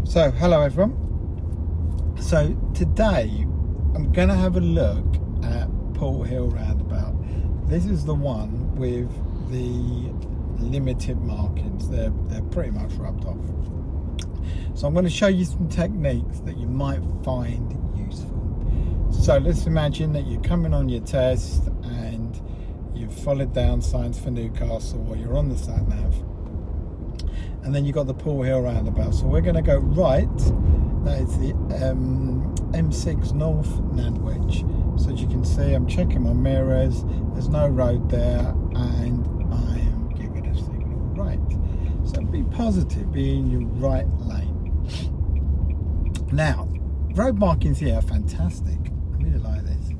So, hello everyone. So today I'm going to have a look at Porthill Roundabout. This is the one with the limited markings. They're pretty much rubbed off. So I'm going to show you some techniques that you might find useful. So let's imagine that you're coming on your test and you've followed down signs for Newcastle, or you're on the sat nav, and then you've got the Porthill Roundabout. So we're going to go right. That is the M6 North Nantwich. So as you can see, I'm checking my mirrors. There's no road there, and I am giving a signal right. So be positive, be in your right lane. Now, road markings here are fantastic. I really like this.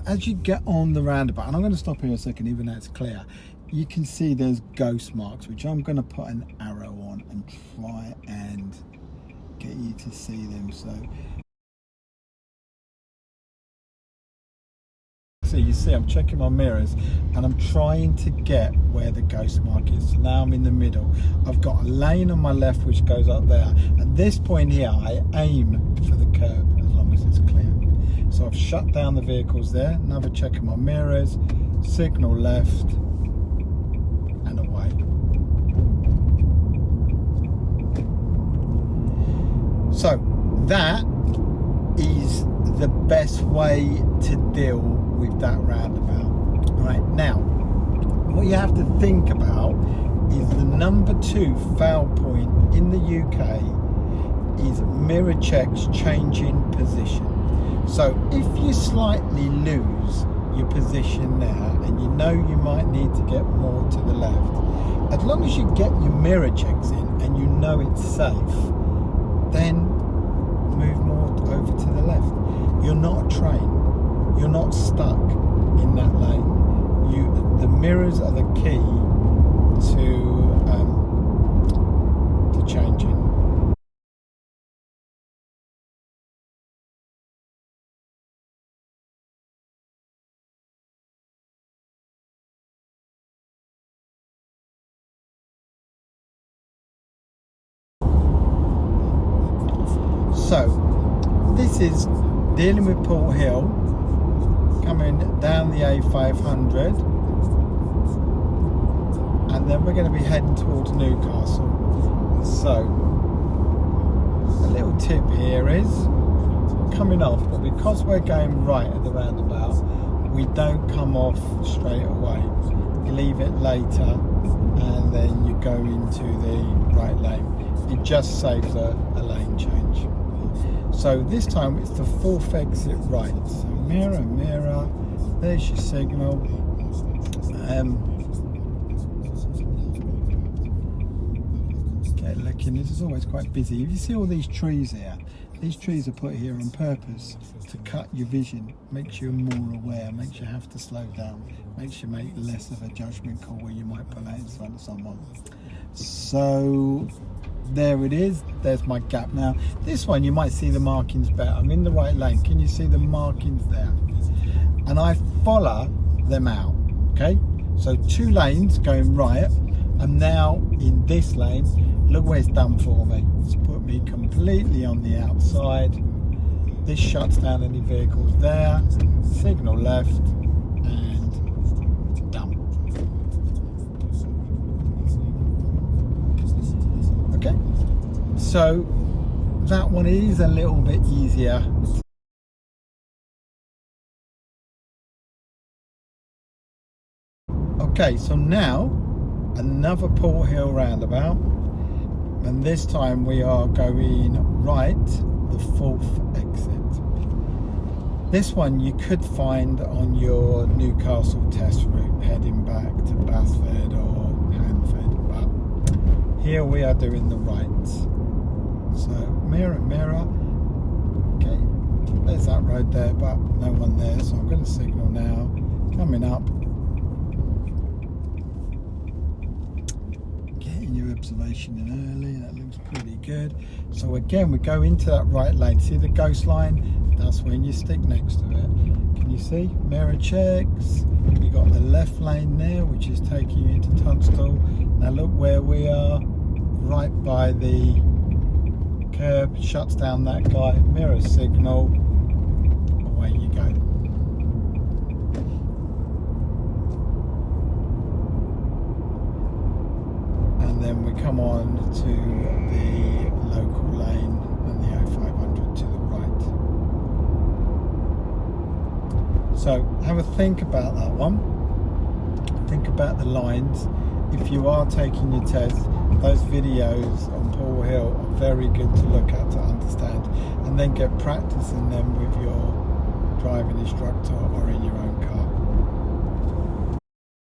As you get on the roundabout, and I'm going to stop here a second, even though it's clear, you can see there's ghost marks, which I'm going to put an arrow on and try and get you to see them. So you see I'm checking my mirrors and I'm trying to get where the ghost mark is. So now I'm in the middle. I've got a lane on my left which goes up there. At this point here, I aim for the curb as long as it's clear. So I've shut down the vehicles there. Another check of my mirrors, signal left, and away. So that is the best way to deal with that roundabout. Right, now what you have to think about is the number 2 foul point in the UK is mirror checks changing position. So if you slightly lose your position there and you know you might need to get more to the left, as long as you get your mirror checks in and you know it's safe, then move more over to the left. You're not a train. You're not stuck in that lane. The mirrors are the key to changing. So this is dealing with Porthill, coming down the A500, and then we're going to be heading towards Newcastle. So a little tip here is we're coming off, but because we're going right at the roundabout, we don't come off straight away. You leave it later and then you go into the right lane. It just saves a lane change. So this time it's the 4th exit right. So mirror, mirror, there's your signal. Get looking, this is always quite busy. If you see all these trees here, these trees are put here on purpose to cut your vision, makes you more aware, makes you have to slow down, makes you make less of a judgment call where you might pull out in front of someone. So there it is, there's my gap. Now this one you might see the markings better. I'm in the right lane, can you see the markings there? And I follow them out. Okay, so 2 lanes going right. I'm now in this lane. Look where it's done for me. It's put me completely on the outside. This shuts down any vehicles there. Signal left and done. Okay, so that one is a little bit easier. Okay, so now another Porthill Roundabout, and this time we are going right, the 4th exit. This one you could find on your Newcastle test route heading back to Basford or Handford, but here we are doing the right. So mirror, mirror. Okay, there's that road there, but no one there, so I'm going to signal now. Coming up. Getting your observation in early, that looks pretty good. So again, we go into that right lane. See the ghost line? That's when you stick next to it. Can you see? Mirror checks. You got the left lane there, which is taking you into Tunstall. Now look where we are, right by the curb, shuts down that guy, mirror signal, away you go. And then we come on to the local lane and the 0500 to the right. So have a think about that one. Think about the lines. If you are taking your test, those videos on Porthill are very good to look at to understand, and then get practicing them with your driving instructor or in your own car.